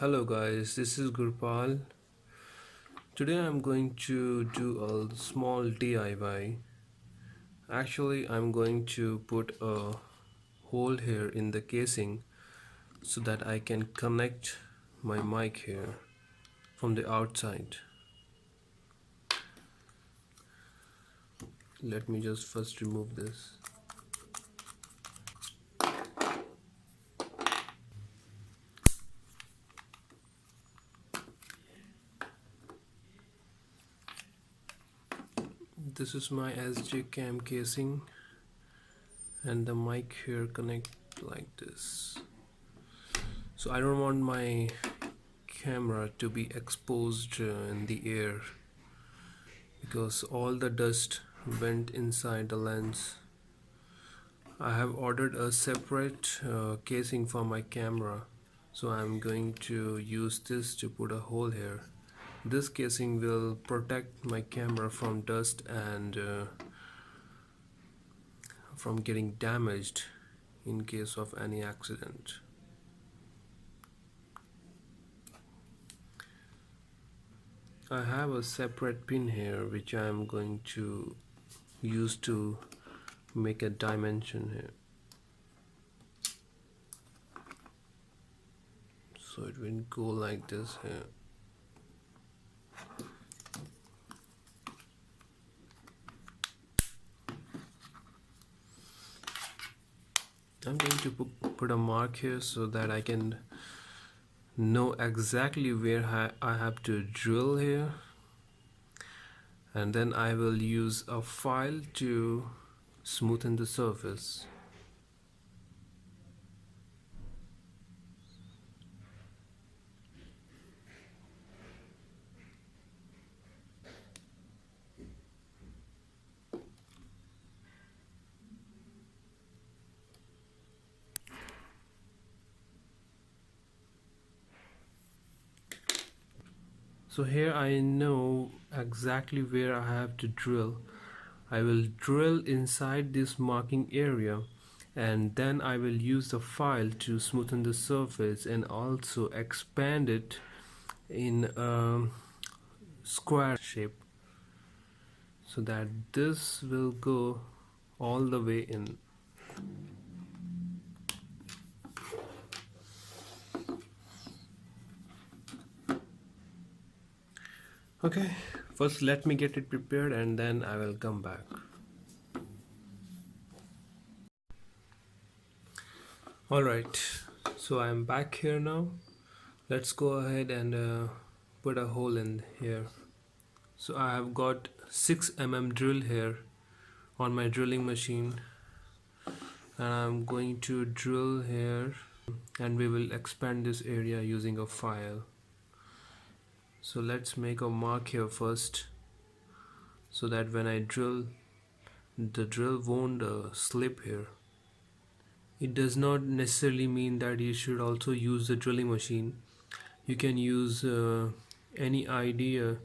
Hello guys, this is Gurpal. Today I'm going to do a small DIY. Actually, I'm going to put a hole here in the casing so that I can connect my mic here from the outside. Let me just first remove this. This is my SJCAM casing and the mic here connect like this. So I don't want my camera to be exposed in the air because all the dust went inside the lens. I have ordered a separate casing for my camera, so I'm going to use this to put a hole here. This casing will protect my camera from dust and from getting damaged in case of any accident. I have a separate pin here which I am going to use to make a dimension here. So it will go like this here. I'm going to put a mark here so that I can know exactly where I have to drill here, and then I will use a file to smoothen the surface. So here I know exactly where I have to drill. I will drill inside this marking area, and then I will use the file to smoothen the surface and also expand it in a square shape so that this will go all the way in. Okay, first let me get it prepared and then I will come back. Alright, so I'm back here now. Let's go ahead and put a hole in here. So I have got 6 mm drill here on my drilling machine, and I'm going to drill here, and we will expand this area using a file. So let's make a mark here first so that when I drill, the drill won't slip here. It does not necessarily mean that you should also use the drilling machine. You can use any idea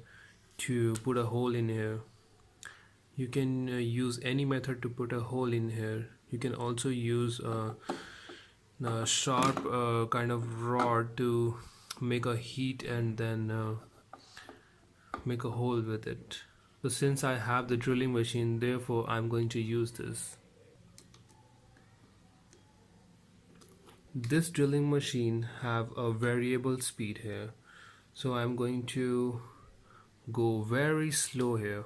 to put a hole in here. You can use any method to put a hole in here. You can also use a sharp kind of rod to make a heat and then make a hole with it. So since I have the drilling machine, therefore I'm going to use this. This drilling machine have a variable speed here, so I'm going to go very slow here.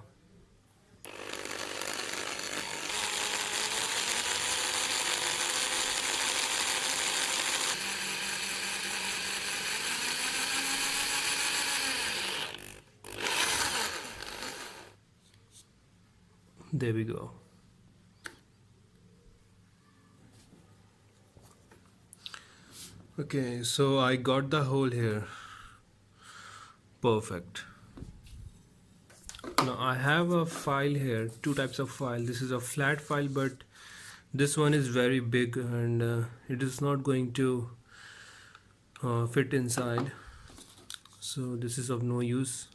There we go. Okay, so I got the hole here. Perfect. Now I have a file here, two types of file. This is a flat file, but this one is very big and it is not going to fit inside. So this is of no use.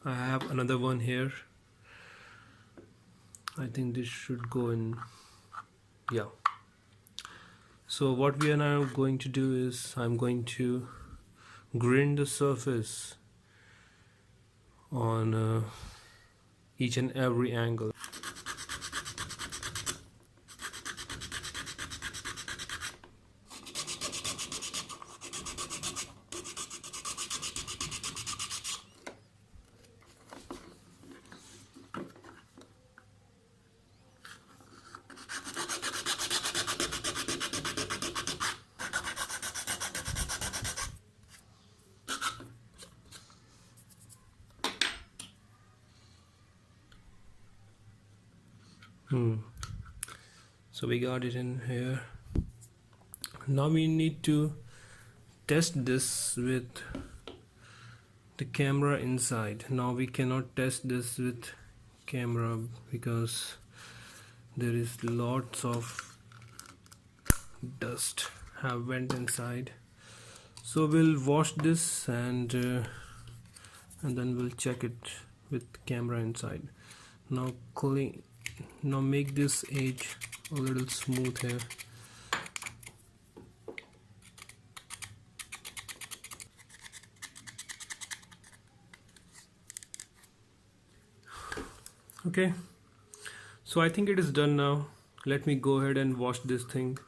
I have another one here. I think this should go in, yeah. So what we are now going to do is I'm going to grind the surface on each and every angle. So we got it in here. Now we need to test this with the camera inside. Now we cannot test this with camera because there is lots of dust have went inside. So we'll wash this and then we'll check it with camera inside. Now clean. Now make this edge a little smooth here. Okay, so I think it is done now. Let me go ahead and wash this thing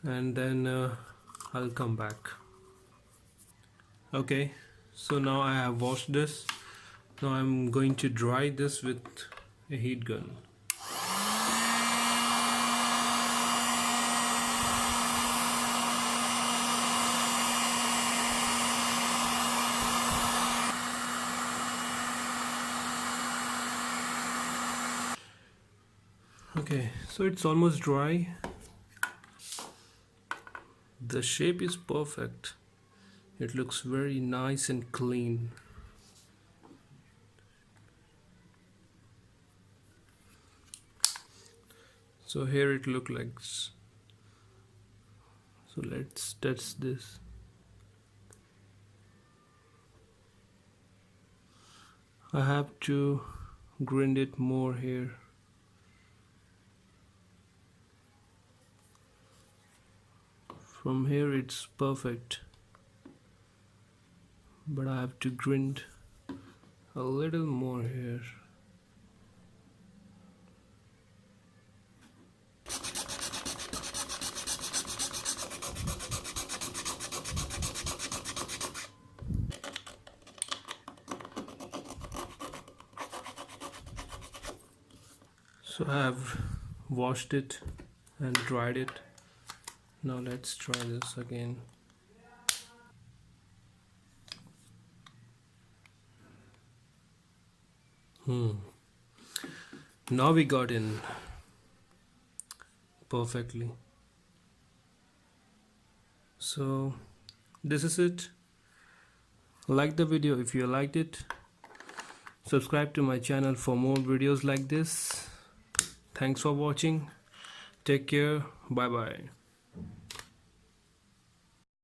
and then I'll come back. Okay, so now I have washed this. Now I'm going to dry this with a heat gun. Okay, so it's almost dry. The shape is perfect. It looks very nice and clean. So here it looks like. So let's test this. I have to grind it more here. From here it's perfect, but I have to grind a little more here. So I have washed it and dried it. Now let's try this again. Now we got in perfectly. So this is it. Like the video if you liked it. Subscribe to my channel for more videos like this. Thanks for watching. Take care. Bye bye.